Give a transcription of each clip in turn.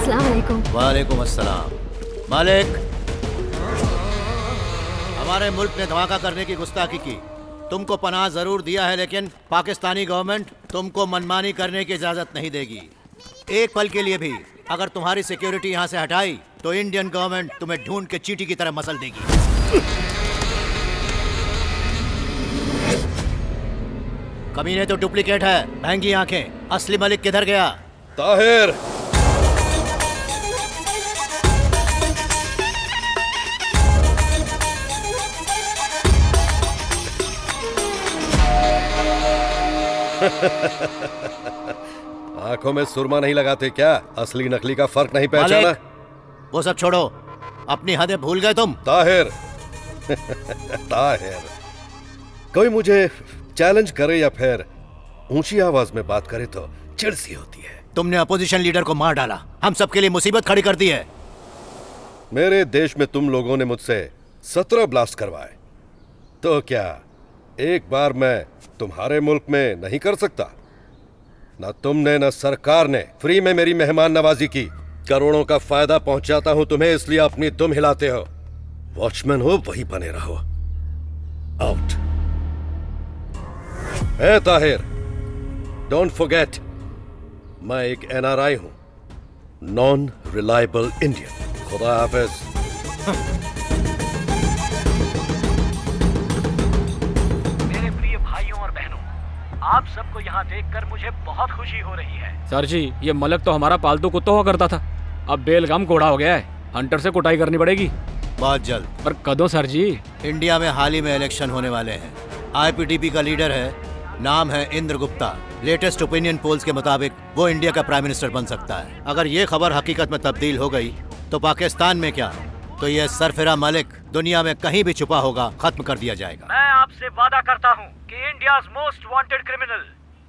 अस्सलाम वालेकुम। वालेकुम अस्सलाम। मालिक, हमारे मुल्क ने धमाका करने की गुस्ताखी की। तुमको पनाह जरूर दिया है, लेकिन पाकिस्तानी गवर्नमेंट तुमको मनमानी करने की इजाजत नहीं देगी। एक पल के लिए भी अगर तुम्हारी सिक्योरिटी यहाँ से हटाई तो इंडियन गवर्नमेंट तुम्हें ढूंढ के चींटी की तरह मसल देगी। कमीने तो डुप्लीकेट है, महंगी आंखें। असली मलिक किधर गया? ताहिर, आंखों में सुरमा नहीं लगाते क्या? असली नकली का फर्क नहीं पहचाना? मालिक, वो सब छोड़ो, अपनी हदें भूल गए तुम। ताहिर ताहिर, कोई मुझे चैलेंज करे या फिर ऊंची आवाज में बात करे तो चिढ़ सी होती है। तुमने अपोजिशन लीडर को मार डाला, हम सबके लिए मुसीबत खड़ी कर दी है। मेरे देश में तुम लोगों ने मुझसे 17 ब्लास्ट करवाए, तो क्या एक बार मैं तुम्हारे मुल्क में नहीं कर सकता? न तुमने न सरकार ने फ्री में मेरी मेहमान नवाजी की। करोड़ों का फायदा पहुंचाता हूं तुम्हें, इसलिए अपनी दुम हिलाते हो। वॉचमैन हो, वही बने रहो। Out. A Tahir, don't forget, मैं एक एनआरआई हूं, नॉन रिलायबल इंडियन। खुदा हाफिज। मेरे प्रिय भाइयों और बहनों, आप सबको यहाँ देखकर मुझे बहुत खुशी हो रही है। सर जी, ये मलक तो हमारा पालतू कुत्ता हुआ करता था, अब बेलगाम घोड़ा हो गया है। हंटर से कुटाई करनी पड़ेगी बहुत जल्द। पर कदों सर जी? इंडिया में हाल ही में इलेक्शन होने वाले हैं। आईपीटीपी का लीडर है, नाम है Indra Gupta. Latest opinion polls के मुताबिक वो इंडिया का प्राइम मिनिस्टर बन सकता है। अगर ये खबर हकीकत में तब्दील हो गई तो पाकिस्तान में क्या, तो ये सरफिरा मलिक दुनिया में कहीं भी छुपा होगा, खत्म कर दिया जाएगा। मैं आपसे वादा करता हूँ कि India's most wanted criminal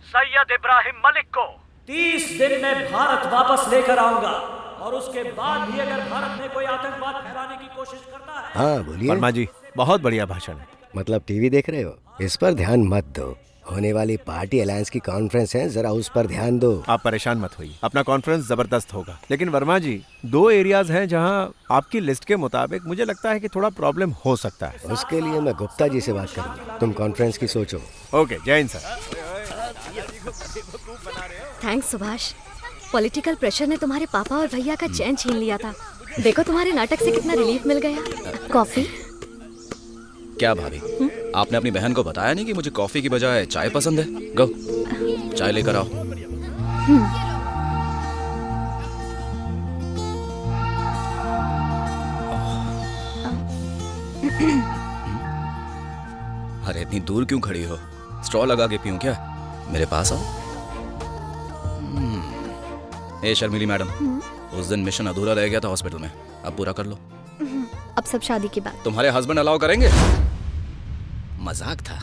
Syed Ibrahim Malik को 30 दिन में भारत वापस लेकर आऊंगा, और उसके बाद भी अगर भारत में कोई आतंकवाद फैलाने की कोशिश करता है। हाँ बोलिए। वर्मा जी, बहुत बढ़िया भाषण है। मतलब टीवी देख रहे हो? इस पर ध्यान मत दो, होने वाली पार्टी अलायंस की कॉन्फ्रेंस है, जरा उस पर ध्यान दो। आप परेशान मत होइए, अपना कॉन्फ्रेंस जबरदस्त होगा। लेकिन वर्मा जी, 2 एरियाज हैं जहां आपकी लिस्ट के मुताबिक मुझे लगता है कि थोड़ा प्रॉब्लम हो सकता है। उसके लिए मैं गुप्ता जी से बात करूंगा, तुम कॉन्फ्रेंस की सोचो। ओके, जय Hind sir. Thanks Subhash, political pressure ने तुम्हारे पापा और भैया का चैन छीन लिया था। देखो तुम्हारे नाटक से कितना रिलीफ मिल गया। कॉफी? क्या भाभी, आपने अपनी बहन को बताया नहीं कि मुझे कॉफी की बजाय चाय पसंद है? गो, चाय लेकर आओ। अरे इतनी दूर क्यों खड़ी हो? स्ट्रॉ लगा के पीऊं क्या? मेरे पास आओ। ए शर्मिली मैडम, उस दिन मिशन अधूरा रह गया था हॉस्पिटल में, अब पूरा कर लो। अब सब शादी के बाद। तुम्हारे हस्बैंड अलाउ करेंगे? मजाक था,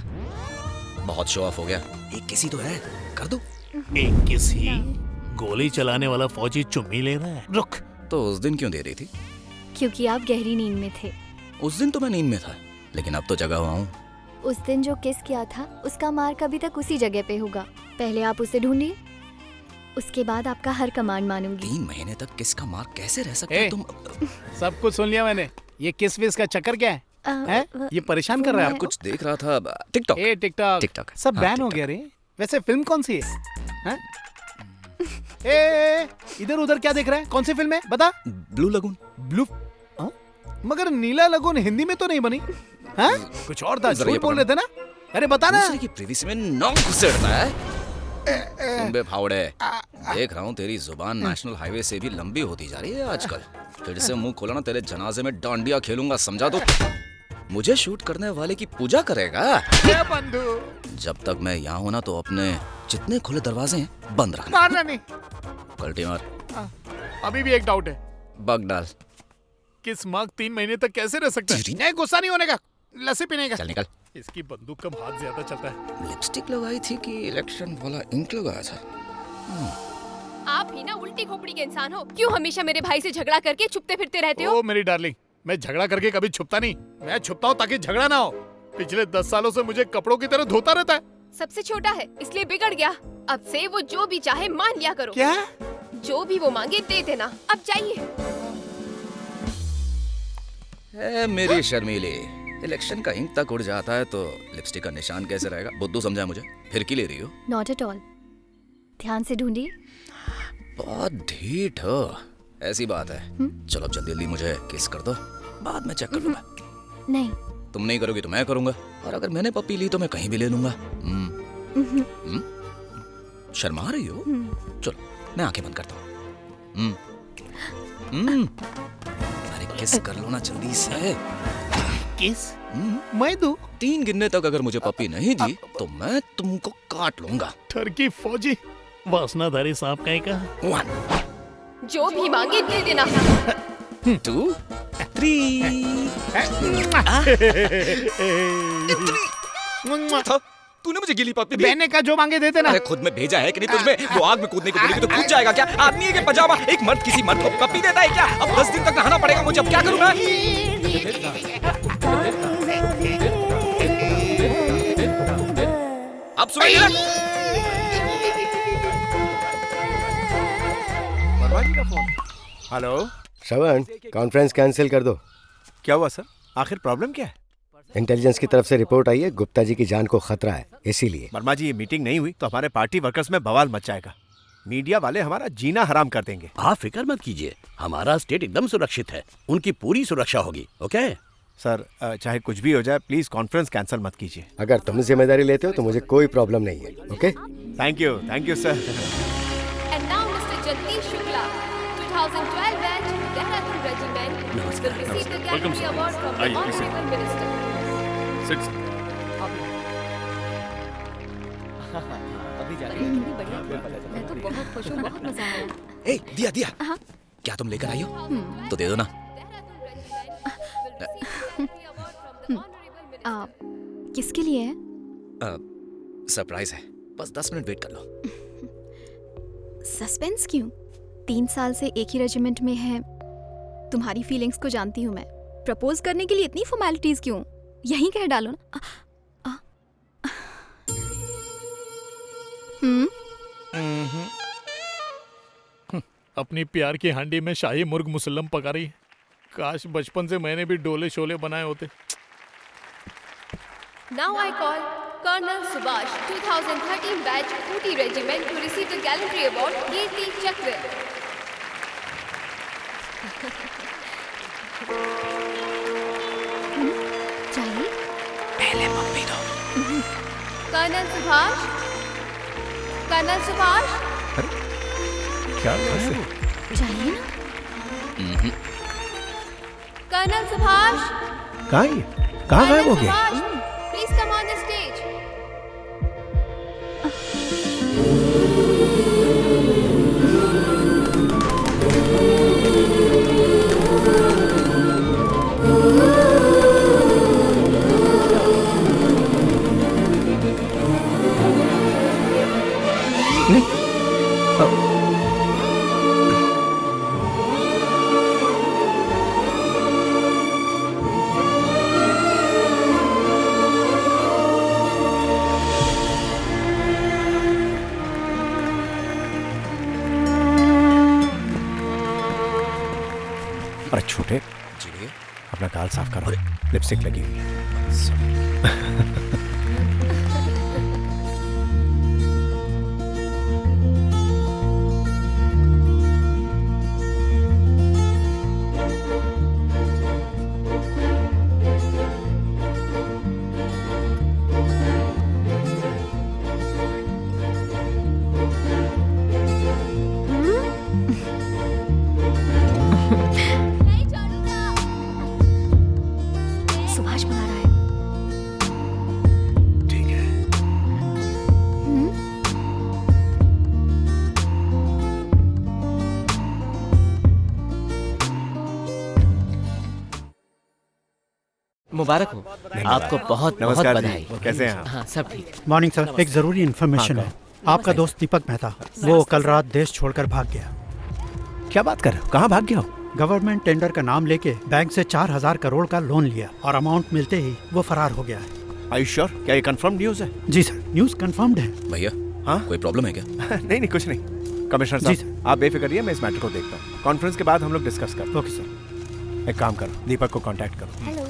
बहुत शो ऑफ हो गया। एक किसी तो है, कर दो। एक किसी? गोली चलाने वाला फौजी चुम्मी ले रहा है। रुक। तो उस दिन क्यों दे रही थी? क्योंकि आप गहरी नींद में थे। उस दिन तो मैं नींद में था, लेकिन अब तो जगा हुआ हूँ। उस दिन जो किस किया था उसका मार्क अभी तक उसी जगह पे होगा। पहले आप उसे ढूंढिए, उसके बाद आपका हर कमांड मानूंगी। 3 महीने तक किस का मार्क कैसे रह सकता है? तुम सब कुछ सुन लिया मैंने। ये किस विस का चक्कर क्या है? ये परेशान कर रहा है आपको? कुछ देख रहा था। टिकटॉक। ए टिकटॉक। टिकटॉक सब बैन हो गया रे। वैसे फिल्म कौन सी है? ए इधर उधर क्या देख रहा है? कौन सी फिल्म है बता? Blue lagoon. ब्लू? मगर नीला लगून हिंदी में तो नहीं बनी। कुछ और था, झूठ बोल रहे थे ना। अरे बता ना। दूसरे की प्रिवेसी में नाक घुसेड़ता है। बे फावड़े, देख रहा हूँ तेरी जुबान नेशनल हाईवे से भी लंबी होती जा रही है आजकल। फिर से मुंह खोला ना, तेरे जनाजे में डांडिया खेलूंगा, समझा दो। मुझे शूट करने वाले की पूजा करेगा? बंधु, जब तक मैं यहाँ हूँ ना, तो अपने जितने खुले दरवाजे हैं बंद रखना। मारना नहीं। कल्टी मार। अभी भी एक डाउट है। बग डाल। किस मार्क 3 महीने तक कैसे रह सकता है? नहीं, गुस्सा नहीं होने का, लस्सी पीने का। चल निकल। इसकी बंदूक कम हाथ ज्यादा चलता है। लिपस्टिक लगाई थी कि इलेक्शन वाला इंक लगाया था? आप ही ना उल्टी खोपड़ी के इंसान हो। क्यों हमेशा मेरे भाई से झगड़ा करके छुपते फिरते रहते हो? ओ मेरी डार्लिंग, मैं झगड़ा करके कभी छुपता नहीं। मैं छुपता हूँ ताकि झगड़ा ना हो। पिछले 10 सालों से मुझे कपड़ों की तरह धोता रहता है। सबसे छोटा है इसलिए बिगड़ गया। अब से वो जो भी चाहे मान लिया करो। क्या? जो भी वो मांगे दे देना। अब जाइए। मेरी शर्मीली, इलेक्शन का इंक तक उड़ जाता है तो लिपस्टिक का निशान कैसे रहेगा? बुद्धू समझा मुझे? फिरकी ले रही हो? Not at all. ध्यान से ढूंढिए। बहुत ढीठ हो। ऐसी बात है। चलो अब जल्दी जल्दी मुझे किस कर दो, बाद में चेक कर लूंगा। नहीं। तुम नहीं करोगी तो मैं करूंगा, और अगर मैंने पप्पी ली तो मैं कहीं भी ले लूंगा। शर्मा रही हो? चलो मैं आंखें बंद करता हूँ। अरे किस कर लो ना जल्दी से। किस? मैं दूं? 3 गिनने तक अगर मुझे पप्पी नहीं दी तो मैं तुमको काट लूंगा। ठरकी फौजी, वासनाधारी सांप कहीं का। 1 जो भी मांगे दे देना। 2 3 तूने मुझे गिली पप्पी दी? मैंने कहा जो मांगे दे देना। अरे खुद में भेजा है कि नहीं तुझमें? वो आग में कूदने को बोलेगी तो कूद जाएगा क्या? आदमी है कि पजामा? एक मर्द किसी मर्द को पप्पी देता है क्या? अब 10 दिन तक नहाना पड़ेगा मुझे, अब क्या करूंगा? अब सुनिए। वर्मा जी का फोन। हेलो श्रवण, कॉन्फ्रेंस कैंसिल कर दो। क्या हुआ सर? आखिर प्रॉब्लम क्या है? इंटेलिजेंस की तरफ से रिपोर्ट आई है, गुप्ता जी की जान को खतरा है, इसीलिए। वर्मा जी, ये मीटिंग नहीं हुई तो हमारे पार्टी वर्कर्स में बवाल मच जाएगा। मीडिया वाले हमारा जीना हराम कर देंगे। आप फिक्र मत कीजिए, हमारा स्टेट एकदम सुरक्षित है, उनकी पूरी सुरक्षा होगी। ओके सर, चाहे कुछ भी हो जाए प्लीज कॉन्फ्रेंस कैंसिल मत कीजिए। अगर तुम जिम्मेदारी लेते हो तो मुझे कोई प्रॉब्लम नहीं है। Okay, thank you sir. And now Mr. Jagdish Shukla, 2012 batch, Dehradun Regiment, will receive the Gallantry Award from the Honorable Minister. मैं तो बहुत खुश हूँ, बहुत मजा आया। ए, दिया क्या तुम लेकर आई हो? तो दे दो ना। किसके लिए है? सरप्राइज है, बस 10 मिनट वेट कर लो। सस्पेंस क्यों? 3 साल से एक ही रेजिमेंट में है, तुम्हारी फीलिंग्स को जानती हूँ मैं। प्रपोज करने के लिए इतनी फॉर्मेलिटीज क्यों? यहीं कह डालो ना। अपनी प्यार की हांडी में शाही मुर्ग मुसल्लम पका रही है। काश बचपन से मैंने भी डोले शोले बनाए होते। Now I call Colonel Subhash, 2013 batch, Ooty Regiment, to receive the Gallantry Award, Kirti Chakra. चाहिए? पहले पप्पी दो। Colonel Subhash? Colonel Subhash? क्या चाहिए ना? Colonel Subhash? कहाँ गायब हो गया? Please come on the stage. अरे छोटे, अपना गाल साफ करो, लिपस्टिक लगी हुई है। सुभाष बना रहा है। ठीक है। मुबारक हो आपको, बहुत बहुत बधाई। कैसे हैं आप? हाँ, सब ठीक। मॉर्निंग सर, एक जरूरी इन्फॉर्मेशन है। आपका दोस्त दीपक मेहता, वो कल रात देश छोड़कर भाग गया। क्या बात कर रहे हो? कहाँ भाग गया हो? गवर्नमेंट टेंडर का नाम लेके बैंक से 4000 करोड़ का लोन लिया और अमाउंट मिलते ही वो फरार हो गया है। Are you sure? क्या ये कंफर्म न्यूज़ है? जी सर, न्यूज़ कंफर्म्ड है। भैया, हाँ, कोई प्रॉब्लम है क्या? नहीं कुछ नहीं। कमिश्नर जी, साहब आप बेफिक्र रहिए, मैं इस मैटर को देखता हूँ। कॉन्फ्रेंस के बाद हम लोग डिस्कस करते हैं। Okay sir. एक काम करो, दीपक को कांटेक्ट करो। हेलो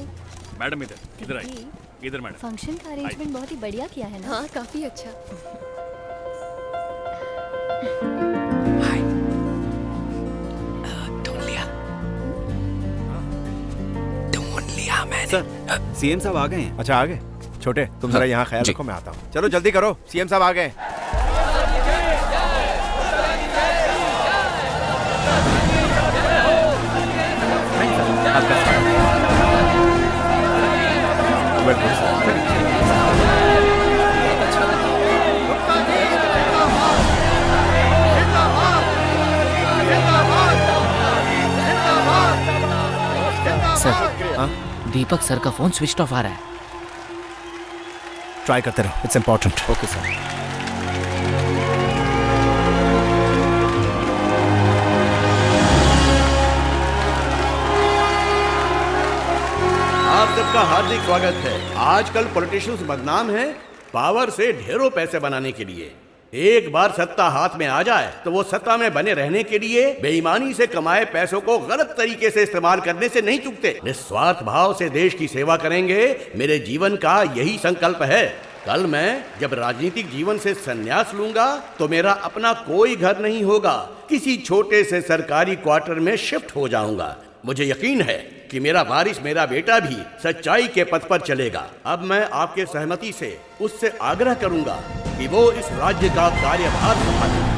मैडम इधर आई, इधर मैडम। फंक्शन का अरेंजमेंट बहुत ही बढ़िया किया है ना। हाँ काफी अच्छा। सर सीएम साहब आ गए हैं। अच्छा आ गए। छोटे तुम जरा यहाँ ख्याल रखो, मैं आता हूँ। चलो जल्दी करो, सीएम साहब आ गए। सर दीपक सर का फोन स्विच ऑफ आ रहा है। ट्राई करते रहो, इट्स इम्पोर्टेंट। Okay sir. आप सबका हार्दिक स्वागत है। आजकल पॉलिटिशियंस बदनाम हैं पावर से ढेरों पैसे बनाने के लिए। एक बार सत्ता हाथ में आ जाए तो वो सत्ता में बने रहने के लिए बेईमानी से कमाए पैसों को गलत तरीके से इस्तेमाल करने से नहीं चूकते। निस्वार्थ भाव से देश की सेवा करेंगे, मेरे जीवन का यही संकल्प है। कल मैं जब राजनीतिक जीवन से संन्यास लूंगा तो मेरा अपना कोई घर नहीं होगा, किसी छोटे से सरकारी क्वार्टर में शिफ्ट हो जाऊंगा। मुझे यकीन है कि मेरा वारिस, मेरा बेटा भी सच्चाई के पथ पर चलेगा। अब मैं आपके सहमति से उससे आग्रह करूंगा कि वो इस राज्य का कार्यभार संभाले।